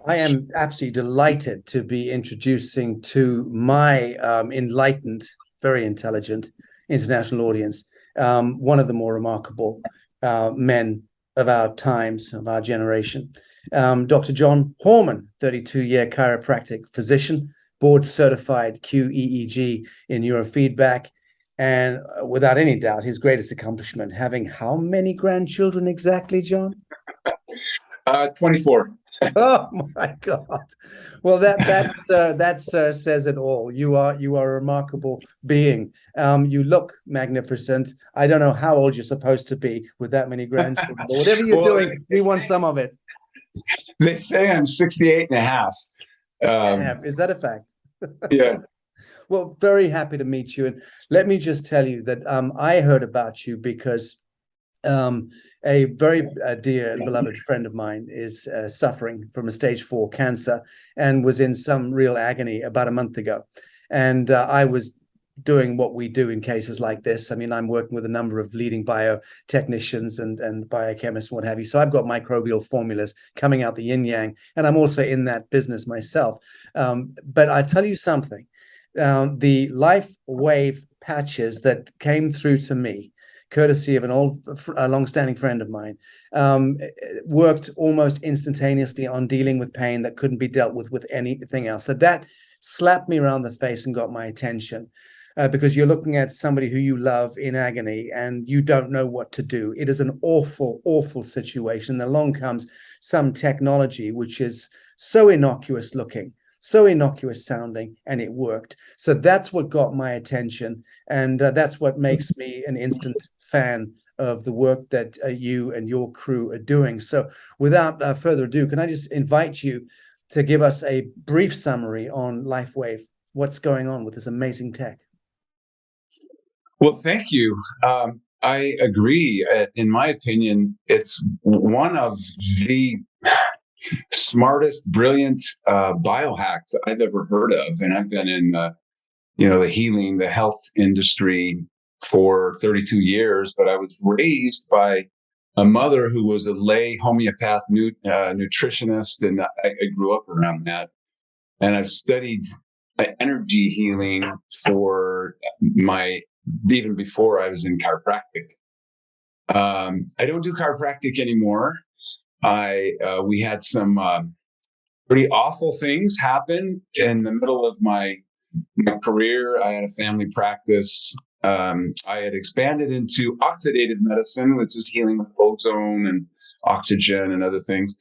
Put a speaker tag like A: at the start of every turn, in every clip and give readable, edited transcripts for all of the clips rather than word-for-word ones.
A: I am absolutely delighted to be introducing to my enlightened, very intelligent international audience one of the more remarkable men of our times, of our generation, Dr. Jon Harmon, 32-year chiropractic physician, board certified QEEG in neurofeedback, and without any doubt, his greatest accomplishment, having how many grandchildren exactly, John?
B: 24.
A: Oh my God. Well, that says it all. You are a remarkable being. You look magnificent. I don't know how old you're supposed to be with that many grandchildren, but whatever you're
B: Well,
A: doing, we want some of it.
B: they say I'm 68 and a half.
A: Is that a fact?
B: Yeah.
A: Well, very happy to meet you. And let me just tell you that I heard about you because a very dear and beloved friend of mine is suffering from a stage 4 cancer and was in some real agony about a month ago. And I was doing what we do in cases like this. I mean, I'm working with a number of leading biotechnicians and biochemists and what have you. So I've got microbial formulas coming out the yin yang, and I'm also in that business myself. But I tell you something, the life wave patches that came through to me courtesy of a long-standing friend of mine, worked almost instantaneously on dealing with pain that couldn't be dealt with anything else. So that slapped me around the face and got my attention. Because you're looking at somebody who you love in agony and you don't know what to do. It is an awful, awful situation. Along comes some technology which is so innocuous looking, so innocuous sounding, and it worked. So that's what got my attention, and that's what makes me an instant fan of the work that you and your crew are doing. So without further ado, can I just invite you to give us a brief summary on LifeWave, what's going on with this amazing tech?
B: Well, thank you. I agree. In my opinion, it's one of the smartest, brilliant biohacks I've ever heard of. And I've been in the healing, the health industry for 32 years, but I was raised by a mother who was a lay homeopath nutritionist, and I grew up around that. And I've studied energy healing for even before I was in chiropractic. I don't do chiropractic anymore. We had some pretty awful things happen in the middle of my career. I had a family practice. I had expanded into oxidative medicine, which is healing with ozone and oxygen and other things.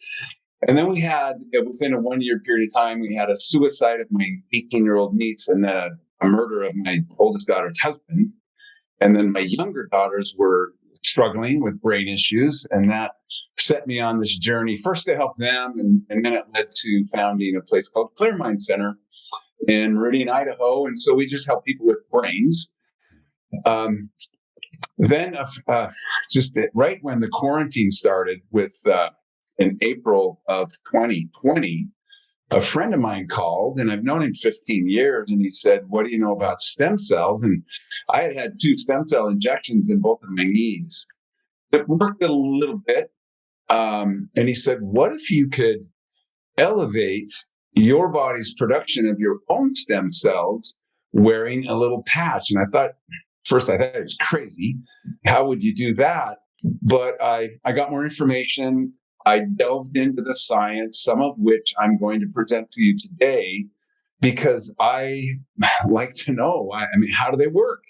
B: And then we had, within a 1-year period of time, we had a suicide of my 18-year-old niece and then a murder of my oldest daughter's husband. And then my younger daughters were struggling with brain issues. And that set me on this journey, first to help them. And then it led to founding a place called Clear Mind Center in Meridian, Idaho. And so we just help people with brains. Then just right when the quarantine started in April of 2020, a friend of mine called, and I've known him 15 years, and he said, "What do you know about stem cells?" And I had 2 stem cell injections in both of my knees. It worked a little bit. And he said, "What if you could elevate your body's production of your own stem cells wearing a little patch?" And I thought it was crazy. How would you do that? But I got more information. I delved into the science, some of which I'm going to present to you today, because I like to know, how do they work?